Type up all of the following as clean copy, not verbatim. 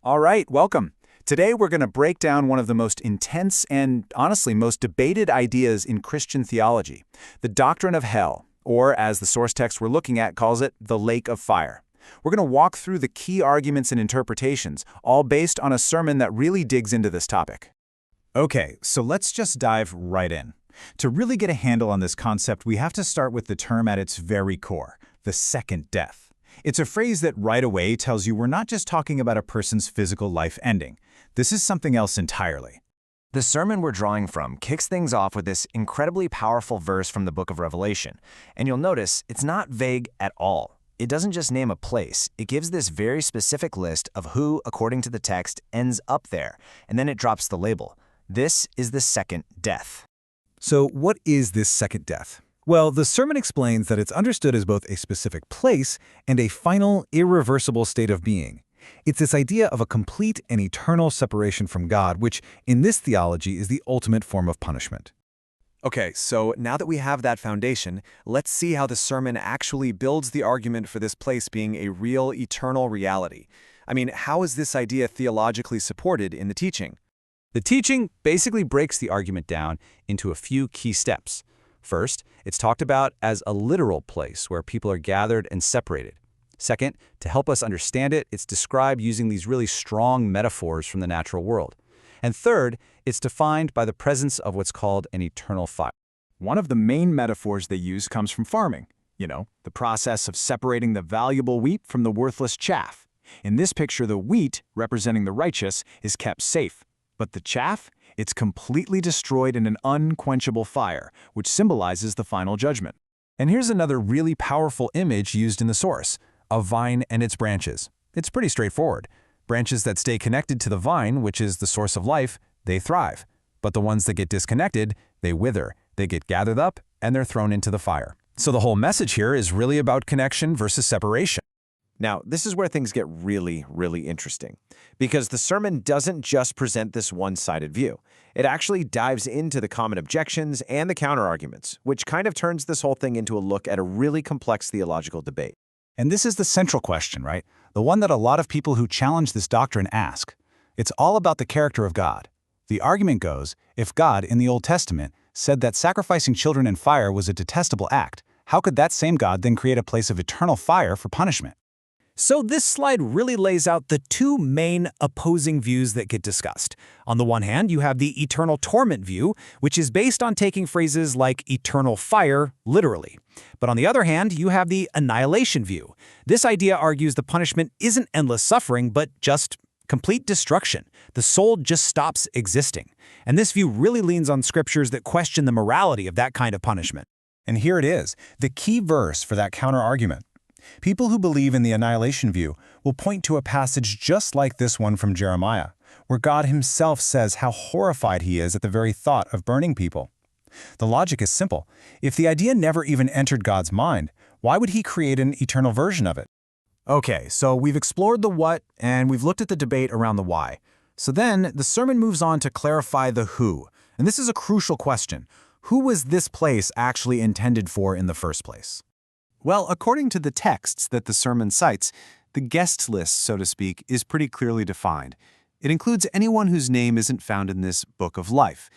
All right, welcome. Today we're going to break down one of the most intense and, honestly, most debated ideas in Christian theology, the doctrine of hell, or as the source text we're looking at calls it, the lake of fire. We're going to walk through the key arguments and interpretations, all based on a sermon that really digs into this topic. Okay, so let's just dive right in. To really get a handle on this concept, we have to start with the term at its very core, the second death. It's a phrase that right away tells you we're not just talking about a person's physical life ending. This is something else entirely. The sermon we're drawing from kicks things off with this incredibly powerful verse from the book of Revelation. And you'll notice it's not vague at all. It doesn't just name a place. It gives this very specific list of who, according to the text, ends up there. And then it drops the label. This is the second death. So what is this second death? Well, the sermon explains that it's understood as both a specific place and a final, irreversible state of being. It's this idea of a complete and eternal separation from God, which, in this theology, is the ultimate form of punishment. Okay, so now that we have that foundation, let's see how the sermon actually builds the argument for this place being a real, eternal reality. I mean, how is this idea theologically supported in the teaching? The teaching basically breaks the argument down into a few key steps. First, it's talked about as a literal place where people are gathered and separated. Second, to help us understand it, it's described using these really strong metaphors from the natural world. And third, it's defined by the presence of what's called an eternal fire. One of the main metaphors they use comes from farming. The process of separating the valuable wheat from the worthless chaff. In this picture, the wheat, representing the righteous, is kept safe. But the chaff? It's completely destroyed in an unquenchable fire, which symbolizes the final judgment. And here's another really powerful image used in the source, a vine and its branches. It's pretty straightforward. Branches that stay connected to the vine, which is the source of life, they thrive. But the ones that get disconnected, they wither. They get gathered up, and they're thrown into the fire. So the whole message here is really about connection versus separation. Now, this is where things get really, really interesting, because the sermon doesn't just present this one-sided view. It actually dives into the common objections and the counterarguments, which kind of turns this whole thing into a look at a really complex theological debate. And this is the central question, right? The one that a lot of people who challenge this doctrine ask. It's all about the character of God. The argument goes, if God, in the Old Testament, said that sacrificing children in fire was a detestable act, how could that same God then create a place of eternal fire for punishment? So this slide really lays out the two main opposing views that get discussed. On the one hand, you have the eternal torment view, which is based on taking phrases like eternal fire literally. But on the other hand, you have the annihilation view. This idea argues the punishment isn't endless suffering, but just complete destruction. The soul just stops existing. And this view really leans on scriptures that question the morality of that kind of punishment. And here it is, the key verse for that counter-argument. People who believe in the annihilation view will point to a passage just like this one from Jeremiah, where God himself says how horrified he is at the very thought of burning people. The logic is simple. If the idea never even entered God's mind, why would he create an eternal version of it? Okay, so we've explored the what, and we've looked at the debate around the why. So then, the sermon moves on to clarify the who. And this is a crucial question. Who was this place actually intended for in the first place? Well, according to the texts that the sermon cites, the guest list, so to speak, is pretty clearly defined. It includes anyone whose name isn't found in this book of life.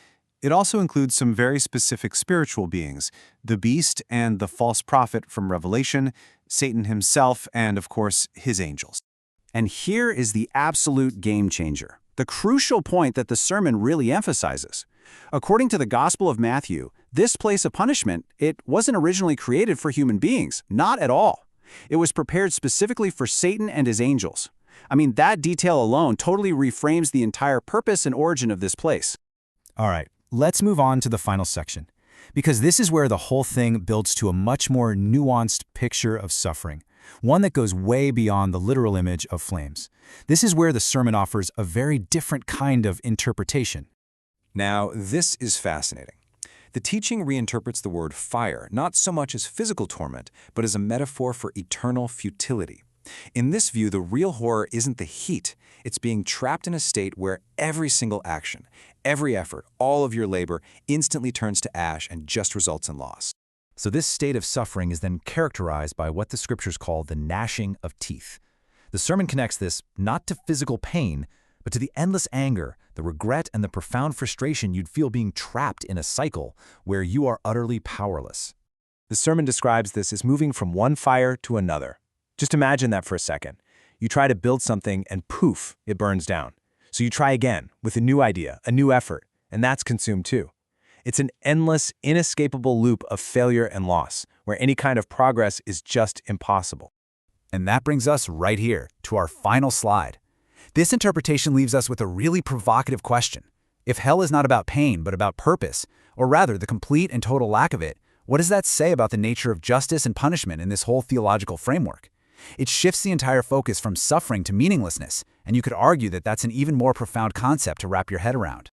It also includes some very specific spiritual beings, the beast and the false prophet from Revelation, Satan himself, and, of course, his angels. And here is the absolute game changer, the crucial point that the sermon really emphasizes. According to the Gospel of Matthew, this place of punishment, it wasn't originally created for human beings, not at all. It was prepared specifically for Satan and his angels. I mean, that detail alone totally reframes the entire purpose and origin of this place. All right, let's move on to the final section, because this is where the whole thing builds to a much more nuanced picture of suffering, one that goes way beyond the literal image of flames. This is where the sermon offers a very different kind of interpretation. Now, this is fascinating. The teaching reinterprets the word fire not so much as physical torment, but as a metaphor for eternal futility. In this view, the real horror isn't the heat. It's being trapped in a state where every single action, every effort, all of your labor instantly turns to ash and just results in loss. So this state of suffering is then characterized by what the scriptures call the gnashing of teeth. The sermon connects this not to physical pain, but to the endless anger, the regret, and the profound frustration you'd feel being trapped in a cycle where you are utterly powerless. The sermon describes this as moving from one fire to another. Just imagine that for a second. You try to build something and poof, it burns down. So you try again with a new idea, a new effort, and that's consumed too. It's an endless, inescapable loop of failure and loss, where any kind of progress is just impossible. And that brings us right here to our final slide. This interpretation leaves us with a really provocative question. If hell is not about pain but about purpose, or rather the complete and total lack of it, what does that say about the nature of justice and punishment in this whole theological framework? It shifts the entire focus from suffering to meaninglessness, and you could argue that that's an even more profound concept to wrap your head around.